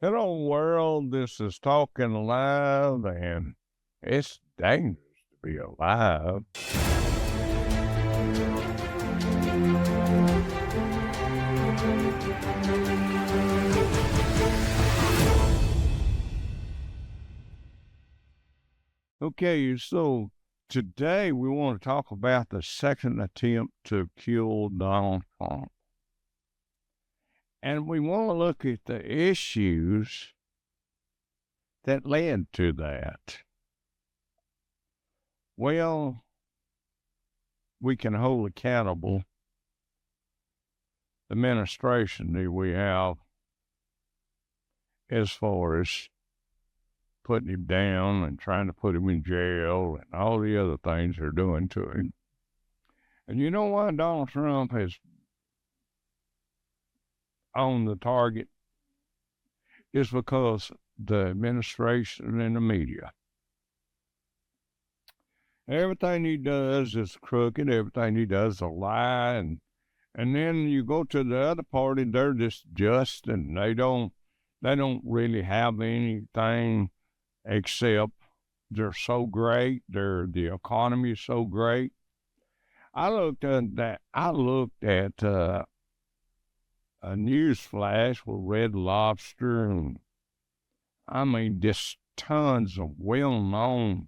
Hello, world. This is Talkin Live, and it's dangerous to be alive. Okay, so today we want to talk about the second attempt to kill Donald Trump. And we want to look at the issues that led to that. Well, we can hold accountable the administration that we have as far as putting him down and trying to put him in jail and all the other things they're doing to him. And you know why Donald Trump has on the target is because the administration and the media. Everything he does is crooked. Everything he does is a lie. And then you go to the other party, they're just and they don't really have anything except they're so great. The economy is so great. I looked at a news flash with Red Lobster, and I mean, just tons of well-known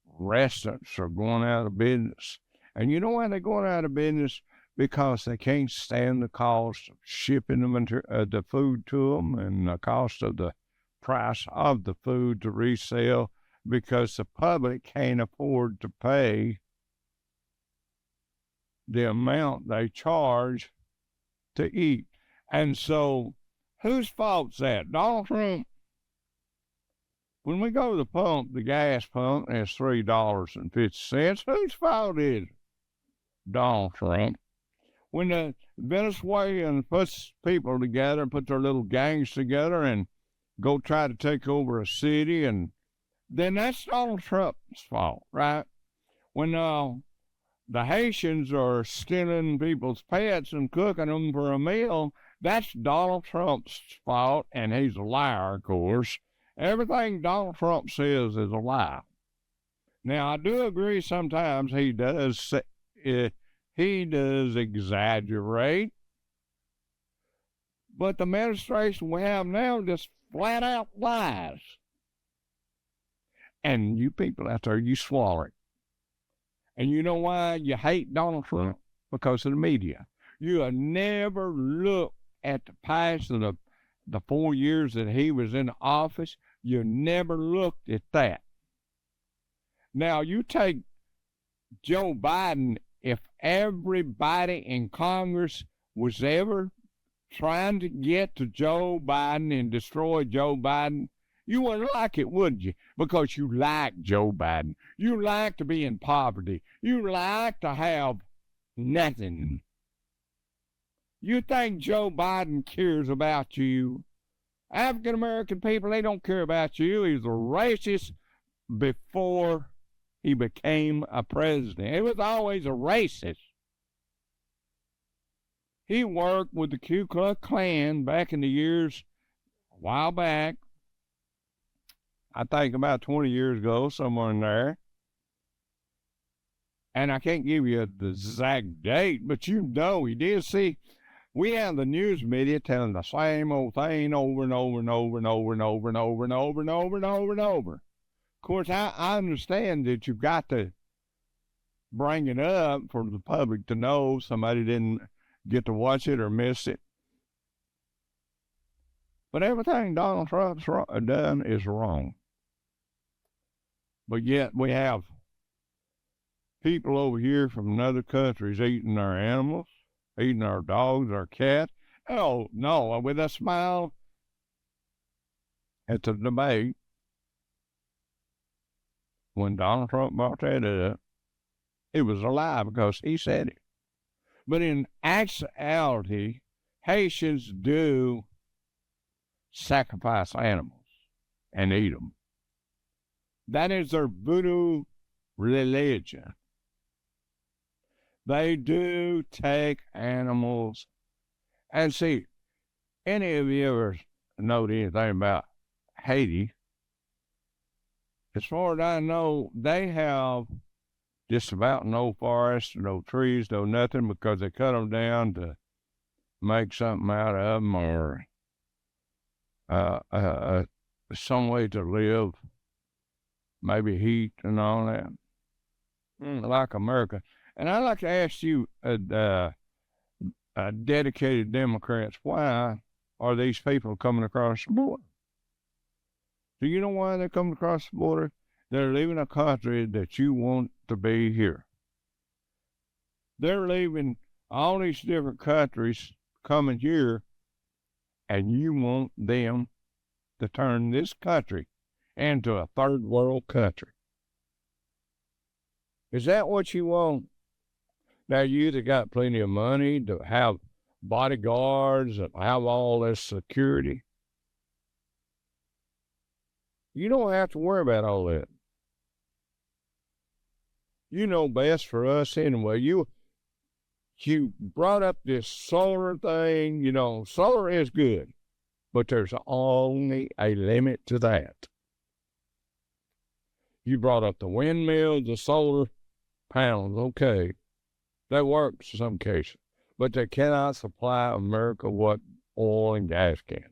restaurants are going out of business. And you know why they're going out of business? Because they can't stand the cost of shipping the food to them and the cost of the price of the food to resell, because the public can't afford to pay the amount they charge to eat. And so, whose fault's that? Donald Trump? When we go to the pump, the gas pump, and it's $3.50. Whose fault is it? Donald Trump. When the Venezuelans put people together, put their little gangs together, and go try to take over a city, and then that's Donald Trump's fault, right? When the Haitians are stealing people's pets and cooking them for a meal, that's Donald Trump's fault, and he's a liar, of course. Everything Donald Trump says is a lie. Now, I do agree sometimes he does exaggerate, but the administration we have now just flat out lies. And you people out there, you swallow it. And you know why you hate Donald Trump? Because of the media. You have never looked at the past of the 4 years that he was in office. You never looked at that. Now, you take Joe Biden. If everybody in Congress was ever trying to get to Joe Biden and destroy Joe Biden, you wouldn't like it, would you? Because you like Joe Biden. You like to be in poverty. You like to have nothing. You think Joe Biden cares about you? African American people, they don't care about you. He's a racist before he became a president. He was always a racist. He worked with the Ku Klux Klan back in the years, a while back. I think about 20 years ago, somewhere in there. And I can't give you the exact date, but you know he did. See, we have the news media telling the same old thing over and over and over and over and over and over and over and over and over and over. Of course, I understand that you've got to bring it up for the public to know somebody didn't get to watch it or miss it. But everything Donald Trump's done is wrong. But yet we have people over here from other countries eating our animals, eating our dogs, our cats. Oh, no, with a smile at the debate when Donald Trump brought that up, it was a lie because he said it. But in actuality, Haitians do sacrifice animals and eat them. That is their voodoo religion. They do take animals. And see, any of you ever know anything about Haiti. As far as I know, they have just about no forest, no trees, no nothing, because they cut them down to make something out of them, or some way to live, maybe heat and all that, like America. And I'd like to ask you, dedicated Democrats, why are these people coming across the border? Do you know why they're coming across the border? They're leaving a country that you want to be here. They're leaving all these different countries coming here, and you want them to turn this country into a third world country. Is that what you want? Now, you that got plenty of money to have bodyguards and have all this security, you don't have to worry about all that. You know best for us anyway. You brought up this solar thing. You know, solar is good, but there's only a limit to that. You brought up the windmills, the solar panels. Okay, that works in some cases, but they cannot supply America what oil and gas can.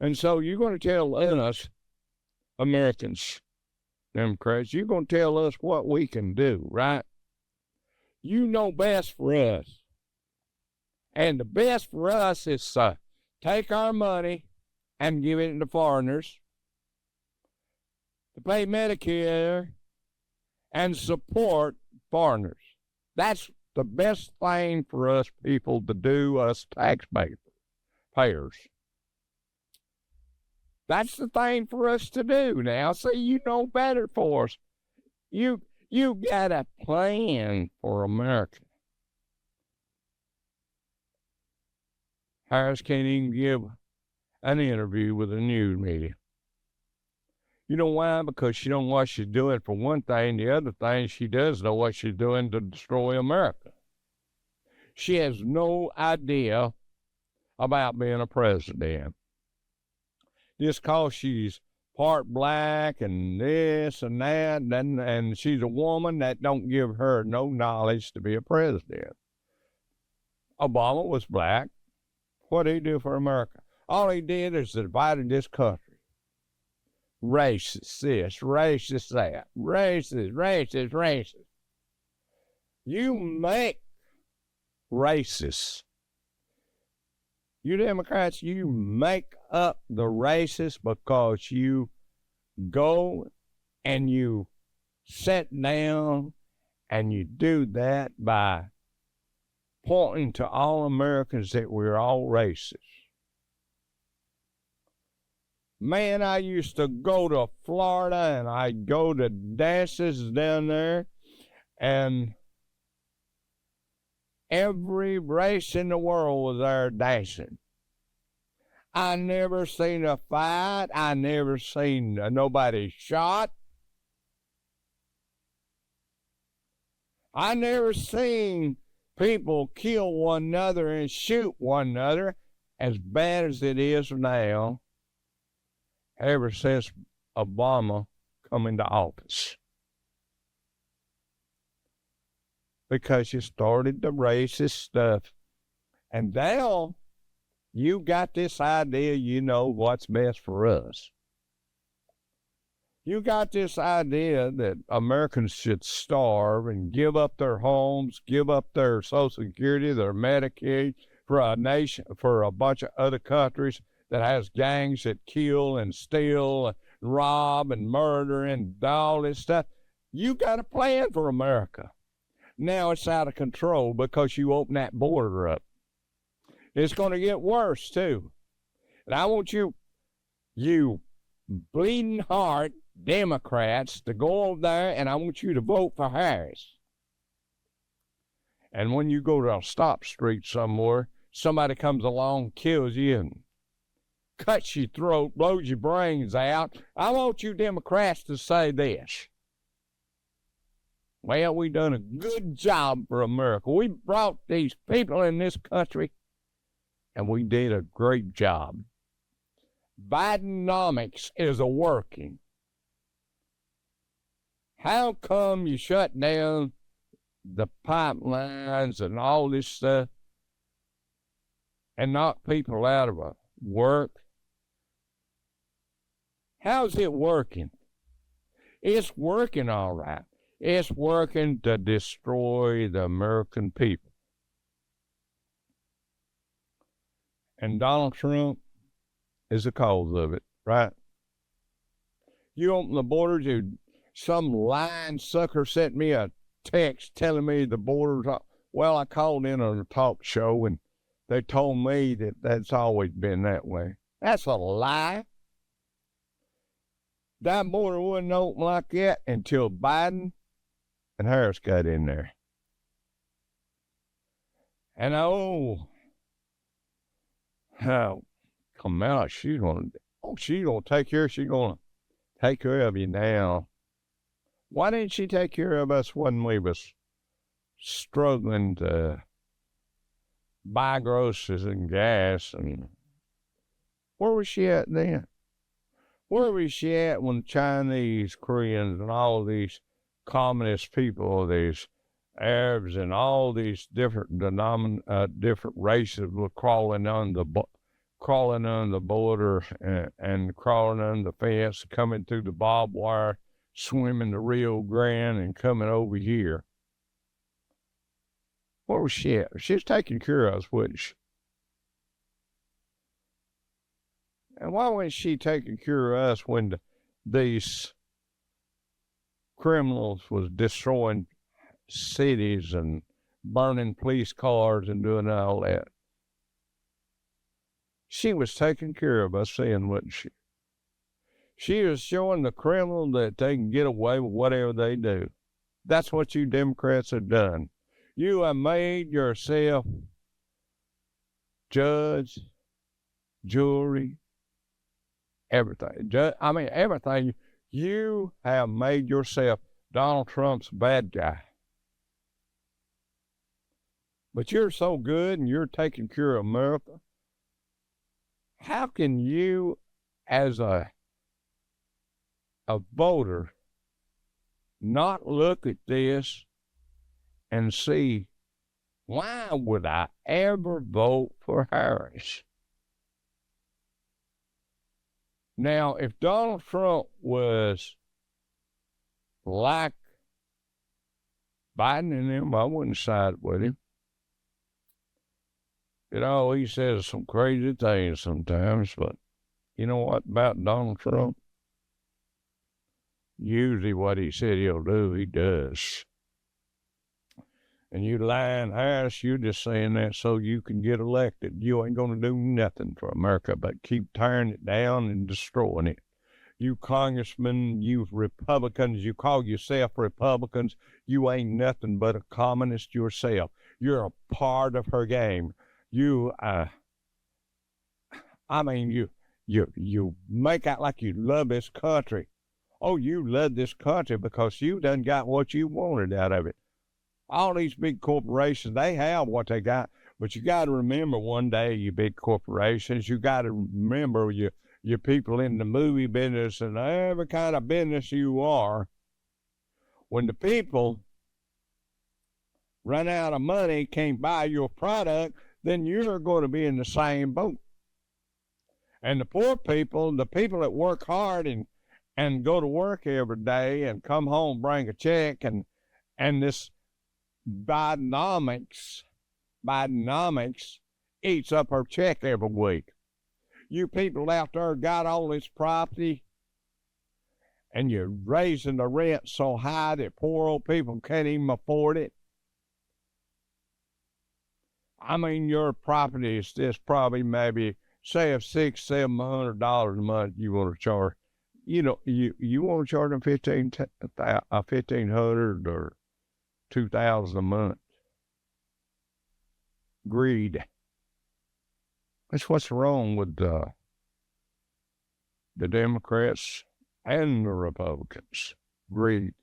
And so you're going to tell us, Americans, Democrats, you're going to tell us what we can do, right? You know best for us. And the best for us is to take our money and give it to foreigners, to pay Medicare and support foreigners. That's the best thing for us people to do, us taxpayers. That's the thing for us to do now. See, you know better for us. You got a plan for America. Harris can't even give an interview with the news media. You know why? Because she don't know what she's doing for one thing. The other thing, she does know what she's doing to destroy America. She has no idea about being a president. Just because she's part black and this and that, and she's a woman, that don't give her no knowledge to be a president. Obama was black. What did he do for America? All he did is divided this country. Racist this, racist that, racist. You make racists. You Democrats, you make up the racists because you go and you sit down and you do that by pointing to all Americans that we're all racist. Man, I used to go to Florida and I'd go to dances down there, and every race in the world was there dancing. I never seen a fight. I never seen nobody shot. I never seen people kill one another and shoot one another as bad as it is now ever since Obama come into office. Because you started the racist stuff. And now you got this idea, you know what's best for us. You got this idea that Americans should starve and give up their homes, give up their Social Security, their Medicaid for a nation, for a bunch of other countries that has gangs that kill and steal and rob and murder and all this stuff. You got a plan for America. Now it's out of control because you open that border up. It's going to get worse, too. And I want you bleeding heart Democrats to go over there, and I want you to vote for Harris. And when you go to a stop street somewhere, somebody comes along, kills you, and cuts your throat, blows your brains out. I want you Democrats to say this. Well, we done a good job for America. We brought these people in this country, and we did a great job. Bidenomics is a working. How come you shut down the pipelines and all this stuff and knock people out of work? How's it working? It's working all right. It's working to destroy the American people. And Donald Trump is the cause of it, right? You open the borders, some lying sucker sent me a text telling me the borders are, well, I called in on a talk show and they told me that that's always been that way. That's a lie. That border wasn't open like that until Biden and Harris got in there. And Kamala, she's gonna take care of you now. Why didn't she take care of us when we was struggling to buy groceries and gas? And where was she at then? Where was she at when Chinese, Koreans, and all these communist people, these Arabs, and all these different different races were crawling on the border and crawling on the fence, coming through the barbed wire, swimming the Rio Grande, and coming over here? Where was she at? She was taking care of us, wasn't she? And why wasn't she taking care of us when these criminals was destroying cities and burning police cars and doing all that? She was taking care of us then, wasn't she? She was showing the criminal that they can get away with whatever they do. That's what you Democrats have done. You have made yourself judge, jury, everything. Everything. You have made yourself Donald Trump's bad guy. But you're so good and you're taking care of America. How can you, as a voter, not look at this and see, why would I ever vote for Harris? Now, if Donald Trump was like Biden and them, I wouldn't side with him. You know, he says some crazy things sometimes, but you know what about Donald Trump? Usually what he said he'll do, he does. And you lying Harris, you're just saying that so you can get elected. You ain't going to do nothing for America but keep tearing it down and destroying it. You congressmen, you Republicans, you call yourself Republicans, you ain't nothing but a communist yourself. You're a part of her game. You make out like you love this country. Oh, you love this country because you done got what you wanted out of it. All these big corporations, they have what they got, but you got to remember one day, you big corporations, you got to remember your people in the movie business and every kind of business you are. When the people run out of money, can't buy your product, then you're going to be in the same boat. And the poor people, the people that work hard and go to work every day and come home, bring a check, and this Bidenomics eats up her check every week. You people out there got all this property and you're raising the rent so high that poor old people can't even afford it. I mean, your property is just probably maybe, say, if $600-700 a month you want to charge. You know, you want to charge them $1,500 or $2,000 a month. Greed. That's what's wrong with the Democrats and the Republicans. Greed.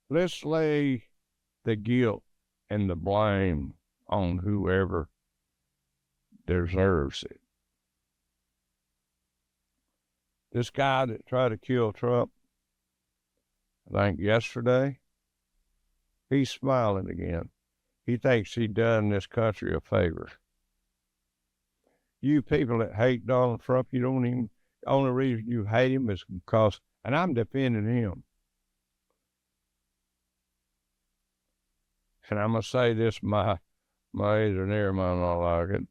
Let's lay the guilt and the blame on whoever deserves it. This guy that tried to kill Trump, I think yesterday, he's smiling again. He thinks he done this country a favor. You people that hate Donald Trump, you don't even, the only reason you hate him is because, and I'm defending him. And I'm going to say this, my engineer might not like it.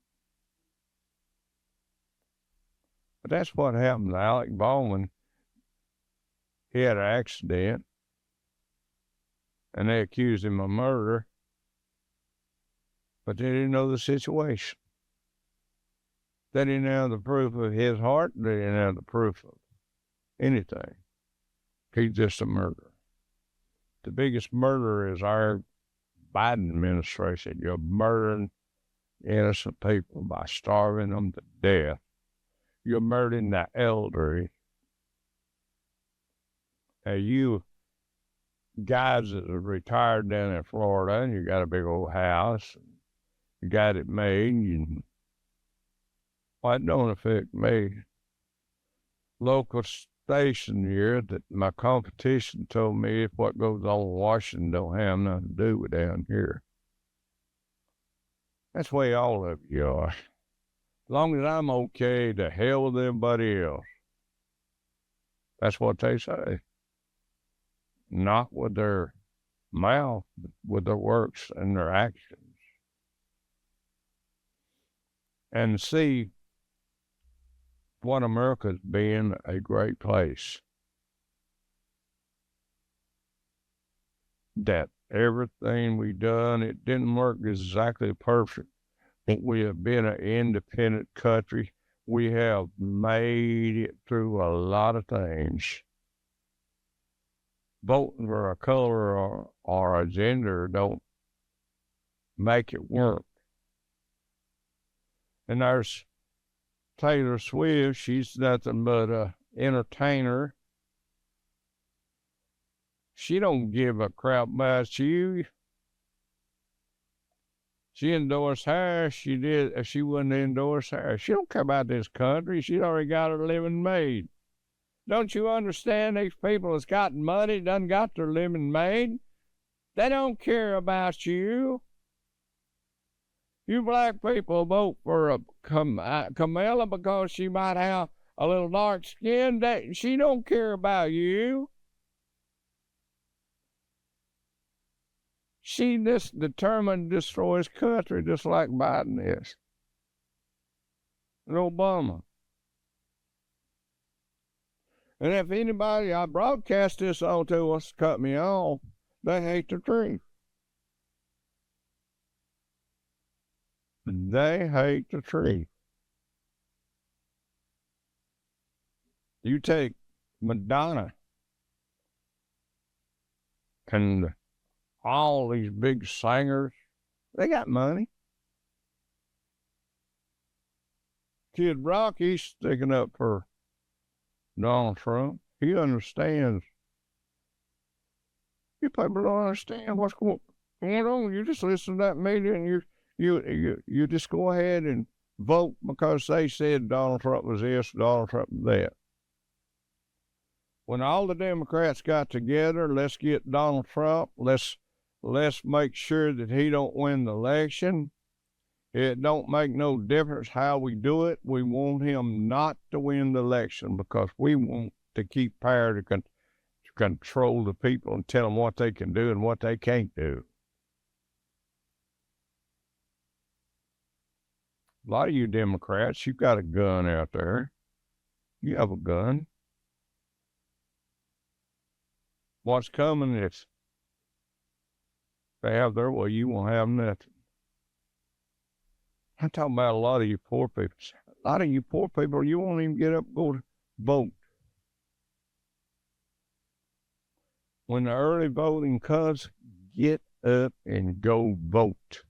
But that's what happened to Alec Baldwin. He had an accident, and they accused him of murder, but they didn't know the situation. They didn't have the proof of his heart. They didn't have the proof of anything. He's just a murderer. The biggest murderer is our Biden administration. You're murdering innocent people by starving them to death. You're murdering the elderly. You guys that are retired down in Florida, and you got a big old house, and you got it made, well, it don't affect me. Local station here that my competition told me if what goes on in Washington don't have nothing to do with down here. That's the way all of you are. As long as I'm okay, to hell with everybody else. That's what they say. Not with their mouth, but with their works and their actions. And see what America's being a great place. That everything we done, it didn't work exactly perfect. But we have been an independent country. We have made it through a lot of things. Voting for a color or a gender don't make it work. And there's Taylor Swift. She's nothing but a entertainer. She don't give a crap about you. She endorsed her. She did. If she wouldn't endorse her, she don't care about this country. She's already got her living made. Don't you understand? These people that's got money done got their living made. They don't care about you. You black people vote for Kamala because she might have a little dark skin. She don't care about you. She just determined to destroy his country just like Biden is. And Obama. And if anybody, I broadcast this on to us, cut me off, they hate the truth. They hate the truth. You take Madonna and all these big singers, they got money. Kid Rock, he's sticking up for Donald Trump. He understands. You people don't understand what's going on. You just listen to that media and you just go ahead and vote because they said Donald Trump was this, Donald Trump was that. When all the Democrats got together, let's get Donald Trump. Let's make sure that he don't win the election. It don't make no difference how we do it. We want him not to win the election because we want to keep power to control the people and tell them what they can do and what they can't do. A lot of you Democrats, you've got a gun out there. You have a gun. What's coming is they have their way, you won't have nothing. I'm talking about a lot of you poor people. A lot of you poor people, you won't even get up and go to vote. When the early voting comes, get up and go vote.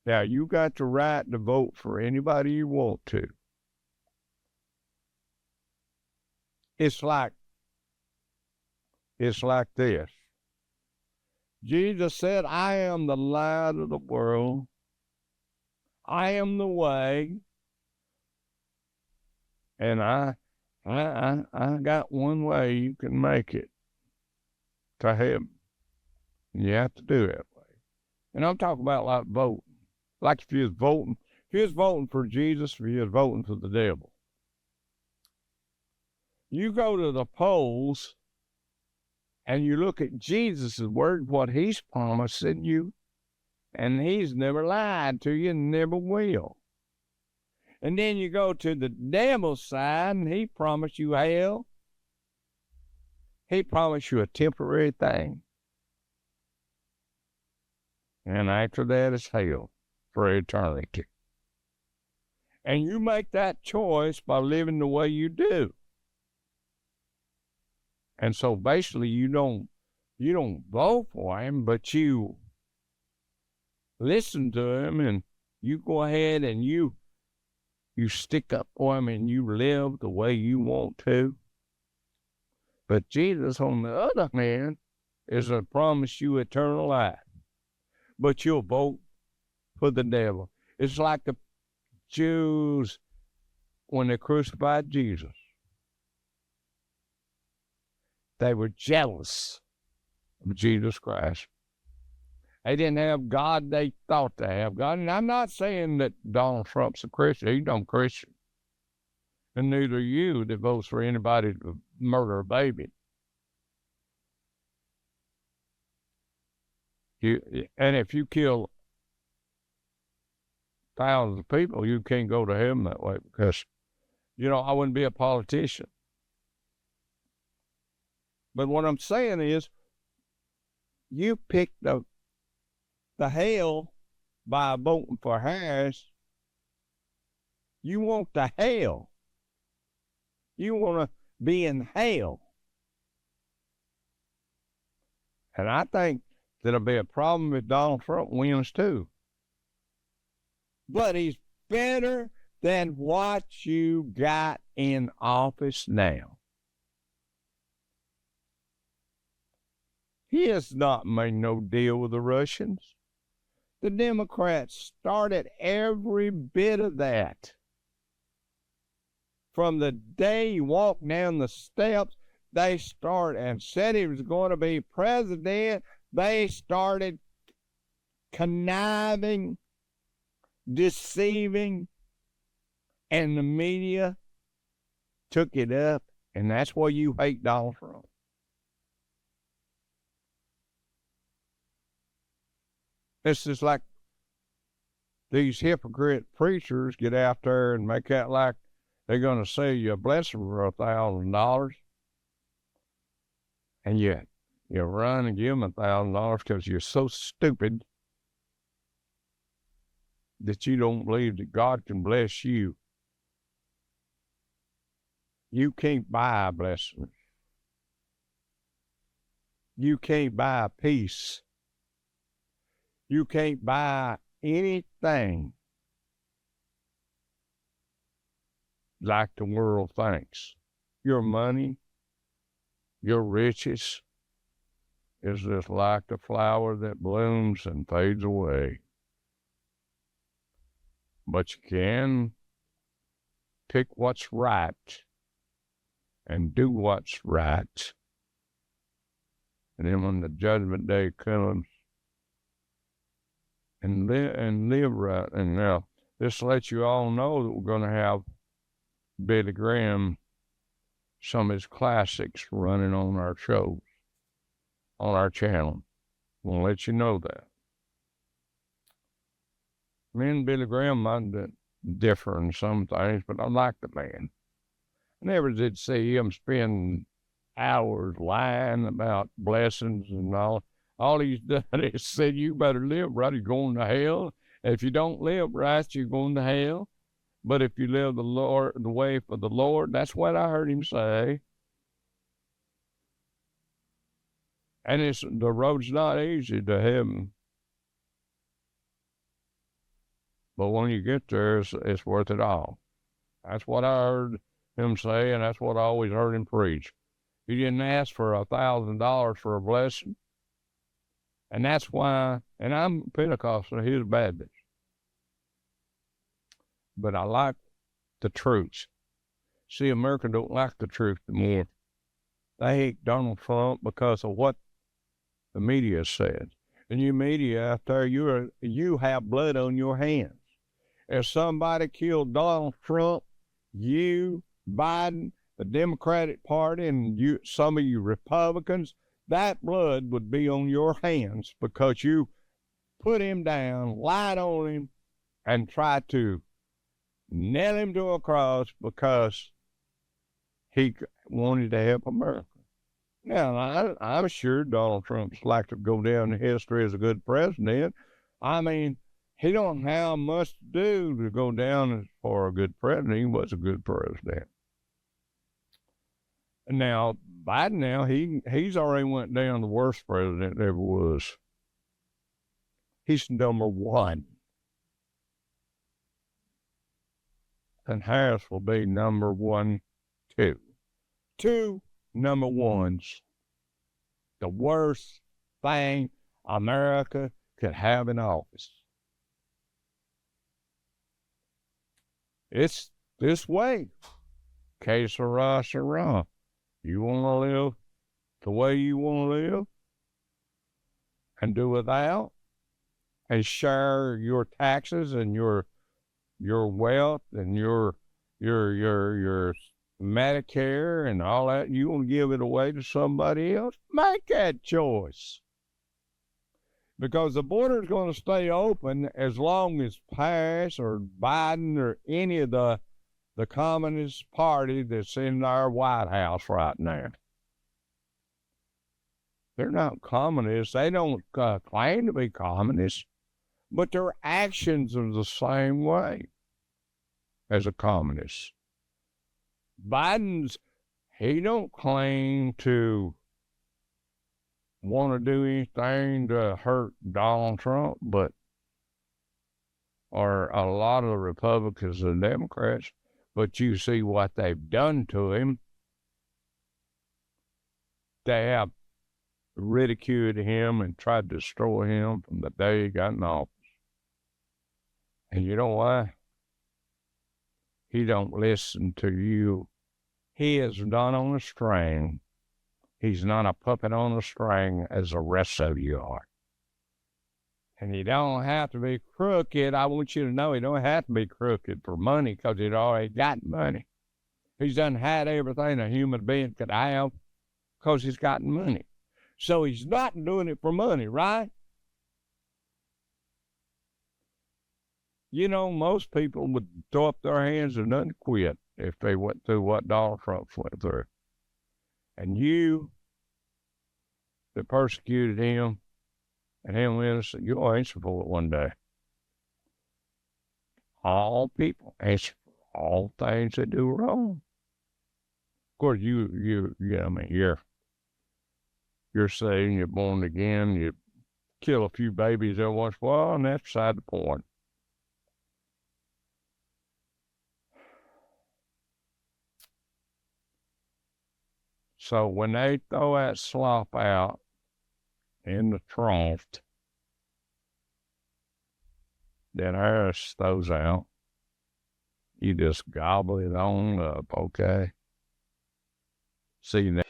Now, you got the right to vote for anybody you want to. It's like this. Jesus said, I am the light of the world. I am the way. And I got one way you can make it to heaven. You have to do it that way. And I'm talking about like voting. Like if you was voting for Jesus, if you was voting for the devil. You go to the polls and you look at Jesus' word, what he's promising you, and he's never lied to you and never will. And then you go to the devil's side and he promised you hell. He promised you a temporary thing. And after that is hell for eternity. And you make that choice by living the way you do. And so basically you don't vote for him, but you listen to him and you go ahead and you stick up for him and you live the way you want to. But Jesus, on the other hand, is to promise you eternal life. But you'll vote for the devil. It's like the Jews when they crucified Jesus. They were jealous of Jesus Christ. They didn't have God they thought they have God. And I'm not saying that Donald Trump's a Christian. He's no Christian. And neither are you that votes for anybody to murder a baby. And if you kill thousands of people, you can't go to heaven that way because, I wouldn't be a politician. But what I'm saying is, you pick the hell by voting for Harris. You want the hell. You want to be in hell. And I think there'll be a problem if Donald Trump wins too. But he's better than what you got in office now. He has not made no deal with the Russians. The Democrats started every bit of that. From the day he walked down the steps, they started and said he was going to be president. They started conniving, deceiving, and the media took it up, and that's why you hate Donald Trump. It's just like these hypocrite preachers get out there and make out like they're going to sell you a blessing for $1,000, and yet you run and give them $1,000 because you're so stupid that you don't believe that God can bless you. You can't buy a blessing. You can't buy peace. You can't buy anything like the world thinks. Your money, your riches is just like the flower that blooms and fades away. But you can pick what's right and do what's right. And then when the judgment day comes, and live right. And now, this lets you all know that we're going to have Billy Graham, some of his classics running on our shows, on our channel. We'll let you know that. Me and Billy Graham might differ in some things, but I like the man. I never did see him spend hours lying about blessings and all. All he's done is said, you better live right, you're going to hell. If you don't live right, you're going to hell. But if you live the way for the Lord, that's what I heard him say. And the road's not easy to heaven. But when you get there, it's worth it all. That's what I heard him say, and that's what I always heard him preach. He didn't ask for $1,000 for a blessing. And that's why, and I'm Pentecostal, he's Baptist. But I like the truth. See, America don't like the truth anymore. They hate Donald Trump because of what the media says. And you media out there, you have blood on your hands. If somebody killed Donald Trump, you, Biden, the Democratic Party, and some of you Republicans, that blood would be on your hands because you put him down, lied on him, and tried to nail him to a cross because he wanted to help America. Now, I'm sure Donald Trump's like to go down in history as a good president. I mean, he don't have much to do to go down as for a good president. He was a good president. Now, Biden now, he's already went down the worst president ever was. He's number one. And Harris will be number 1, 2. 2 number ones. The worst thing America could have in office. It's this way. Que sera, sera. You want to live the way you want to live and do without and share your taxes and your wealth and your Medicare and all that. You want to give it away to somebody else? Make that choice. Because the border is going to stay open as long as Paris or Biden or any of the Communist Party that's in our White House right now. They're not communists. They don't claim to be communists, but their actions are the same way as a communist. He don't claim to want to do anything to hurt Donald Trump, or a lot of the Republicans and Democrats, but you see what they've done to him. They have ridiculed him and tried to destroy him from the day he got in office. And you know why? He don't listen to you. He is not on a string. He's not a puppet on a string as the rest of you are. And he don't have to be crooked. I want you to know he don't have to be crooked for money because he'd already got money. He's done had everything a human being could have because he's got money. So he's not doing it for money, right? You know, most people would throw up their hands and not quit if they went through what Donald Trump went through. And you that persecuted him and him innocent, you'll answer for it one day. All people answer for all things they do wrong. Of course, you're saved, you're born again, you kill a few babies every once in a while, and that's beside the point. So when they throw that slop out in the trough, then Harris throws out, you just gobble it on up, okay? See you next.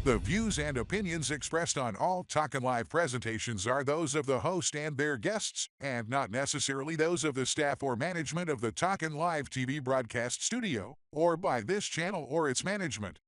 The views and opinions expressed on all Talkin' Live presentations are those of the host and their guests, and not necessarily those of the staff or management of the Talkin' Live TV broadcast studio, or by this channel or its management.